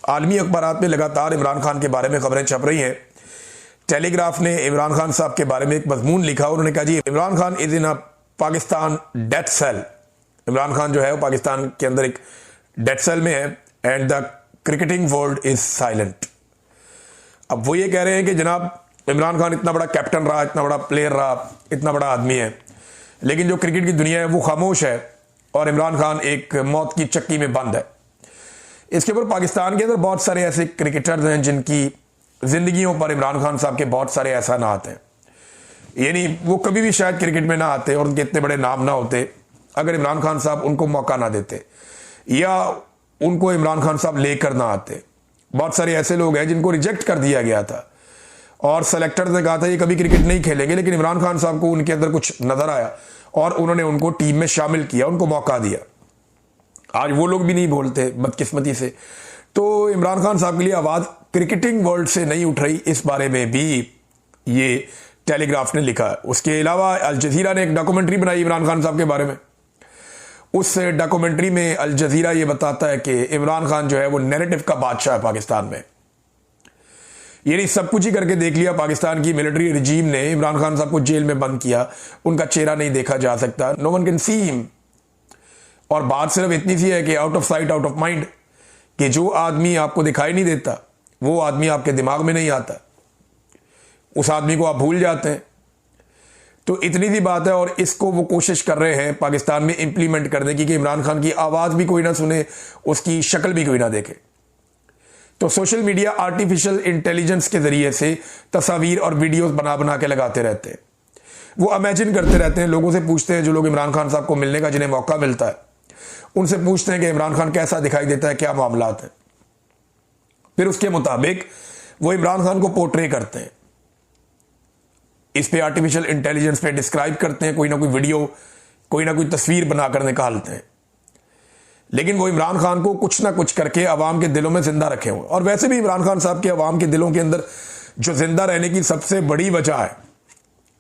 आलमी अखबारात में लगातार इमरान खान के बारे में खबरें छप रही हैं। टेलीग्राफ ने इमरान खान साहब के बारे में एक मजमून लिखा। उन्होंने कहा जी Imran Khan is in a Pakistan death cell. Imran Khan जो है वो पाकिस्तान के अंदर एक डेथ सेल में है and the cricketing world is silent. अब वो ये कह रहे हैं कि जनाब इमरान खान इतना बड़ा कैप्टन रहा, इतना बड़ा प्लेयर रहा, इतना बड़ा आदमी है, लेकिन जो क्रिकेट की दुनिया है वो खामोश है और इमरान खान एक मौत की चक्की में बंद है। इसके ऊपर पाकिस्तान के अंदर बहुत सारे ऐसे क्रिकेटर्स हैं जिनकी जिंदगियों पर इमरान खान साहब के बहुत सारे एहसानात हैं, यानी वो कभी भी शायद क्रिकेट में ना आते और उनके इतने बड़े नाम ना होते अगर इमरान खान साहब उनको मौका ना देते या उनको इमरान खान साहब लेकर ना आते। बहुत सारे ऐसे लोग हैं जिनको रिजेक्ट कर दिया गया था और सेलेक्टर्स ने कहा था ये कभी क्रिकेट नहीं खेलेंगे, लेकिन इमरान खान साहब को उनके अंदर कुछ नजर आया और उन्होंने उनको टीम में शामिल किया, उनको मौका दिया। आज वो लोग भी नहीं बोलते बदकिस्मती से। तो इमरान खान साहब के लिए आवाज क्रिकेटिंग वर्ल्ड से नहीं उठ रही, इस बारे में भी ये टेलीग्राफ ने लिखा। उसके अलावा अल जजीरा ने एक डॉक्यूमेंट्री बनाई इमरान खान साहब के बारे में। उस डॉक्यूमेंट्री में अल जजीरा ये बताता है कि इमरान खान जो है वो नैरेटिव का बादशाह है पाकिस्तान में, यानी सब कुछ ही करके देख लिया। पाकिस्तान की मिलिट्री रिजीम ने इमरान खान साहब को जेल में बंद किया, उनका चेहरा नहीं देखा जा सकता, no one can see him. और बात सिर्फ इतनी सी है कि out of sight out of mind, कि जो आदमी आपको दिखाई नहीं देता वो आदमी आपके दिमाग में नहीं आता, उस आदमी को आप भूल जाते हैं। तो इतनी सी बात है और इसको वो कोशिश कर रहे हैं पाकिस्तान में इंप्लीमेंट करने की कि इमरान खान की आवाज भी कोई ना सुने, उसकी शक्ल भी कोई ना देखे। तो सोशल मीडिया आर्टिफिशियल इंटेलिजेंस के जरिए से तस्वीर और वीडियोस बना बना के लगाते रहते हैं। वो इमेजिन करते रहते हैं, लोगों से पूछते हैं, जो लोग इमरान खान साहब को मिलने का जिन्हें मौका मिलता है उनसे पूछते हैं कि इमरान खान कैसा दिखाई देता है, क्या मामलात है। फिर उसके मुताबिक वो इमरान खान को पोर्ट्रे करते हैं, इस पे आर्टिफिशियल इंटेलिजेंस पे डिस्क्राइब करते हैं, कोई ना कोई वीडियो, कोई ना कोई तस्वीर बनाकर निकालते हैं। लेकिन वो इमरान खान को कुछ ना कुछ करके अवाम के दिलों में जिंदा रखे हुए। और वैसे भी इमरान खान साहब के अवाम के दिलों के अंदर जो जिंदा रहने की सबसे बड़ी वजह है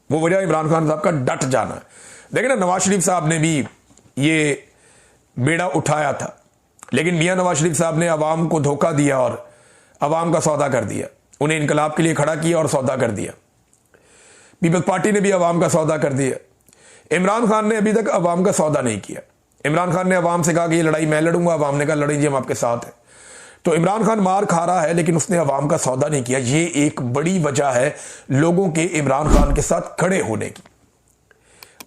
वो वजह इमरान खान साहब का डट जाना है। देखिए ना, नवाज शरीफ साहब ने भी ये बेड़ा उठाया था, लेकिन मियां नवाज शरीफ साहब ने अवाम को धोखा दिया और अवाम का सौदा कर दिया, उन्हें इनकलाब के लिए खड़ा किया और सौदा कर दिया। पीपल्स पार्टी ने भी अवाम का सौदा कर दिया। इमरान खान ने अभी तक अवाम का सौदा नहीं किया। इमरान खान ने अवाम से कहा कि ये लड़ाई मैं लड़ूंगा, अवाम ने कहा लड़ाई जी हम आपके साथ हैं। तो इमरान खान मार खा रहा है लेकिन उसने अवाम का सौदा नहीं किया। ये एक बड़ी वजह है लोगों के इमरान खान के साथ खड़े होने की।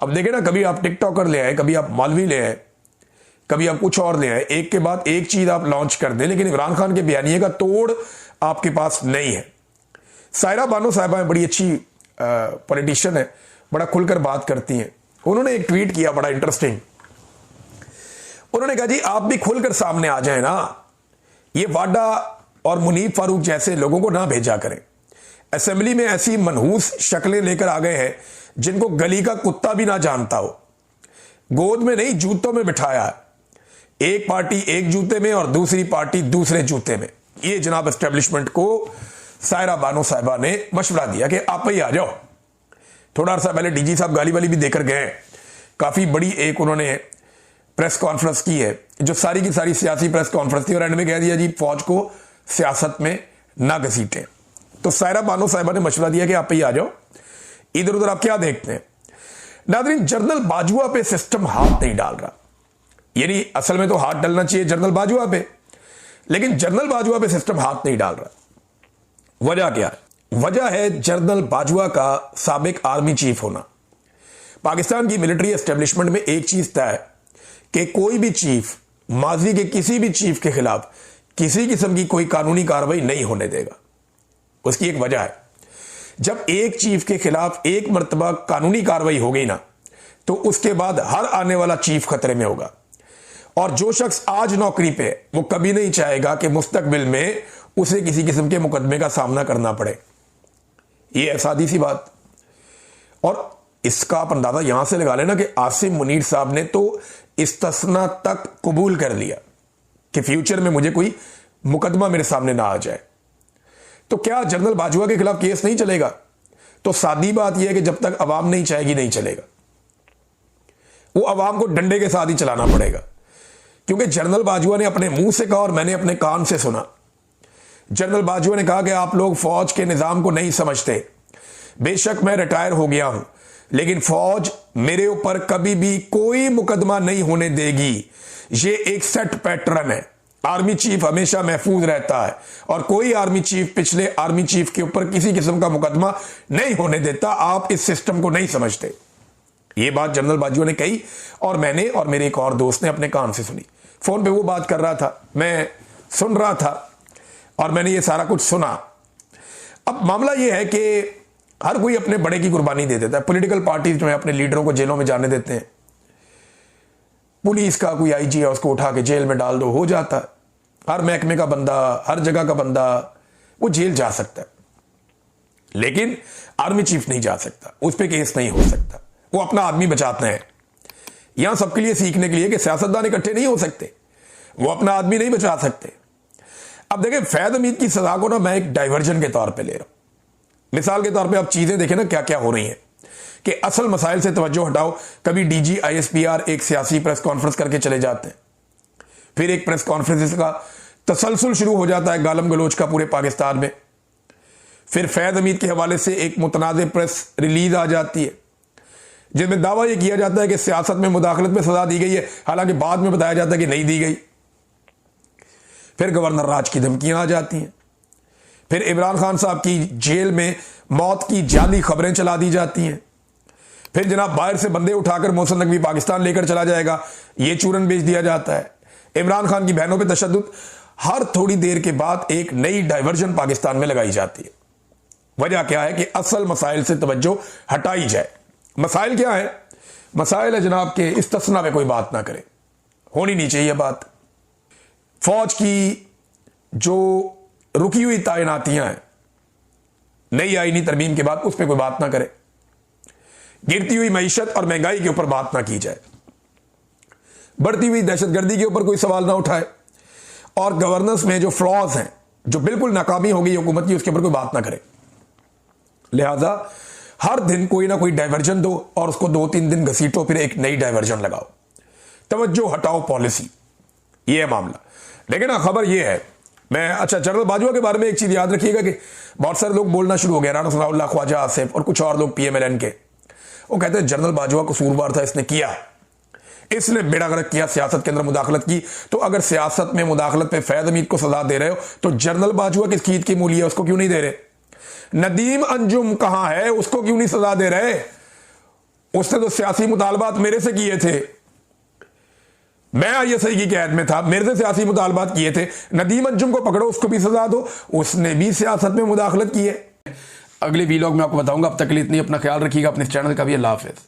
अब देखें ना, कभी आप टिकटॉकर ले आए, कभी आप मौलवी ले आए, कभी आप कुछ और ले आए, एक के बाद एक चीज आप लॉन्च कर दें, लेकिन इमरान खान के बयानिए का तोड़ आपके पास नहीं है। सायरा बानो साहिबा बड़ी अच्छी पॉलिटिशियन है, बड़ा खुलकर बात करती हैं। उन्होंने एक ट्वीट किया बड़ा इंटरेस्टिंग। उन्होंने कहा जी आप भी खुलकर सामने आ जाए ना, ये वाडा और मुनीफ फारूक जैसे लोगों को ना भेजा करें। असेंबली में ऐसी मनहूस शक्लें लेकर आ गए हैं जिनको गली का कुत्ता भी ना जानता हो। गोद में नहीं जूतों में बिठाया है, एक पार्टी एक जूते में और दूसरी पार्टी दूसरे जूते में। ये जनाब एस्टेब्लिशमेंट को सायरा बानो साहिबा ने मशवरा दिया कि आप ही आ जाओ। थोड़ा अर्सा पहले डीजी साहब गाली वाली भी देकर गए, काफी बड़ी एक उन्होंने प्रेस कॉन्फ्रेंस की है जो सारी की सारी सियासी प्रेस कॉन्फ्रेंस थी और एंड में कह दिया जी फौज को सियासत में ना घसीटें। तो सायरा बानो साहिबा ने मशवरा दिया कि आप ही आ जाओ, इधर उधर आप क्या देखते हैं। नाज़रीन, जनरल बाजवा पे सिस्टम हाथ नहीं डाल रहा, यानी असल में तो हाथ डालना चाहिए जनरल बाजवा पे, लेकिन जनरल बाजवा पे सिस्टम हाथ नहीं डाल रहा। वजह क्या है? वजह है जनरल बाजवा का साबिक आर्मी चीफ होना। पाकिस्तान की मिलिट्री एस्टेब्लिशमेंट में एक चीज तय है कि कोई भी चीफ माजी के किसी भी चीफ के खिलाफ किसी किस्म की कोई कानूनी कार्रवाई नहीं होने देगा। उसकी एक वजह है, जब एक चीफ के खिलाफ एक मर्तबा कानूनी कार्रवाई हो गई ना, तो उसके बाद हर आने वाला चीफ खतरे में होगा। और जो शख्स आज नौकरी पे वो कभी नहीं चाहेगा कि मुस्तकबिल में उसे किसी किस्म के मुकदमे का सामना करना पड़े। ये सादी सी बात। और इसका आप अंदाजा यहां से लगा लेना कि आसिम मुनीर साहब ने तो इस्तिस्ना तक कबूल कर लिया कि फ्यूचर में मुझे कोई मुकदमा मेरे सामने ना आ जाए। तो क्या जनरल बाजवा के खिलाफ केस नहीं चलेगा? तो सादी बात यह है कि जब तक अवाम नहीं चाहेगी नहीं चलेगा, वो अवाम को डंडे के साथ ही चलाना पड़ेगा। क्योंकि जनरल बाजवा ने अपने मुंह से कहा और मैंने अपने कान से सुना जनरल बाजवा ने कहा कि आप लोग फौज के निज़ाम को नहीं समझते। बेशक मैं रिटायर हो गया हूं, लेकिन फौज मेरे ऊपर कभी भी कोई मुकदमा नहीं होने देगी। ये एक सेट पैटर्न है। आर्मी चीफ हमेशा महफूज रहता है और कोई आर्मी चीफ पिछले आर्मी चीफ के ऊपर किसी किस्म का मुकदमा नहीं होने देता। आप इस सिस्टम को नहीं समझते। ये बात जनरल बाजवा ने कही और मैंने और मेरे एक और दोस्त ने अपने कान से सुनी। फोन पे वो बात कर रहा था, मैं सुन रहा था और मैंने ये सारा कुछ सुना। अब मामला ये है कि हर कोई अपने बड़े की कुर्बानी दे देता है। पॉलिटिकल पार्टीज जो है अपने लीडरों को जेलों में जाने देते हैं। पुलिस का कोई आईजी है, उसको उठा के जेल में डाल दो, हो जाता है। हर महकमे का बंदा, हर जगह का बंदा वो जेल जा सकता है, लेकिन आर्मी चीफ नहीं जा सकता, उस पर केस नहीं हो सकता। वो अपना आदमी बचाते हैं। यहां सबके लिए सीखने के लिए कि सियासतदान इकट्ठे नहीं हो सकते, वो अपना आदमी नहीं बचा सकते। अब देखें, फैद हमीद की सजा को ना मैं एक डाइवर्जन के तौर पे ले रहा हूं। मिसाल के तौर पे आप चीजें देखें ना क्या क्या हो रही हैं कि असल मसाइल से तवज्जो हटाओ। कभी डीजी आईएसपीआर एक सियासी प्रेस कॉन्फ्रेंस करके चले जाते हैं, फिर एक प्रेस कॉन्फ्रेंस का तसलसल शुरू हो जाता है गालम गलोच का पूरे पाकिस्तान में। फिर फैद हमीद के हवाले से एक मुतनाज़ प्रेस रिलीज आ जाती है जिसमें दावा यह किया जाता है कि सियासत में मुदाखलत में सजा दी गई है, हालांकि बाद में बताया जाता है कि नहीं दी गई। फिर गवर्नर राज की धमकियां आ जाती हैं। फिर इमरान खान साहब की जेल में मौत की जाली खबरें चला दी जाती हैं। फिर जनाब बाहर से बंदे उठाकर मोहसिन नकवी पाकिस्तान लेकर चला जाएगा, ये चूरन बेच दिया जाता है। इमरान खान की बहनों पर तशद्दुद, हर थोड़ी देर के बाद एक नई डाइवर्जन पाकिस्तान में लगाई जाती है। वजह क्या है कि असल मसाइल से तवज्जो हटाई जाए। मसाइल क्या है? मसाइल है जनाब के इस्तिस्ना पे कोई बात ना करे, होनी नहीं चाहिए बात। फौज की जो रुकी हुई तैनातियां हैं नई आईनी तरमीम के बाद, उस पर कोई बात ना करे। गिरती हुई मईशत और महंगाई के ऊपर बात ना की जाए। बढ़ती हुई दहशतगर्दी के ऊपर कोई सवाल ना उठाए और गवर्नेंस में जो फ्लॉज हैं, जो बिल्कुल नाकामी हो गई हुकूमत की, उसके ऊपर कोई बात ना करे। लिहाजा हर दिन कोई ना कोई डाइवर्जन दो और उसको 2-3 दिन घसीटो, फिर एक नई डाइवर्जन लगाओ। तवज्जो हटाओ पॉलिसी, ये है मामला। लेकिन ना खबर ये है, मैं अच्छा जनरल बाजवा के बारे में एक चीज याद रखिएगा कि बहुत सारे लोग बोलना शुरू हो गए, राना सनाउल्लाह, ख्वाजा आसिफ और कुछ और लोग पीएमएलएन के, वो कहते हैं जनरल बाजवा कसूरवार था, इसने किया, इसने बेड़ा गर्क किया, सियासत के अंदर मुदाखलत की। तो अगर सियासत में मुदाखलत पे फैद हमीद को सजा दे रहे हो तो जनरल बाजवा किस चीज की मूली है, उसको क्यों नहीं दे रहे? नदीम अंजुम कहां है, उसको क्यों नहीं सजा दे रहे? उसने तो सियासी मुतालबात मेरे से किए थे, मैं आईएसआई की कैद में था, मेरे से सियासी मुतालबात किए थे। नदीम अंजुम को पकड़ो, उसको भी सजा दो, उसने भी सियासत में मुदाखलत की है। अगले वीलॉग में आपको बताऊंगा। अब तक के लिए इतनी, अपना ख्याल रखिएगा, अपने चैनल का भी। अल्लाह हाफिज।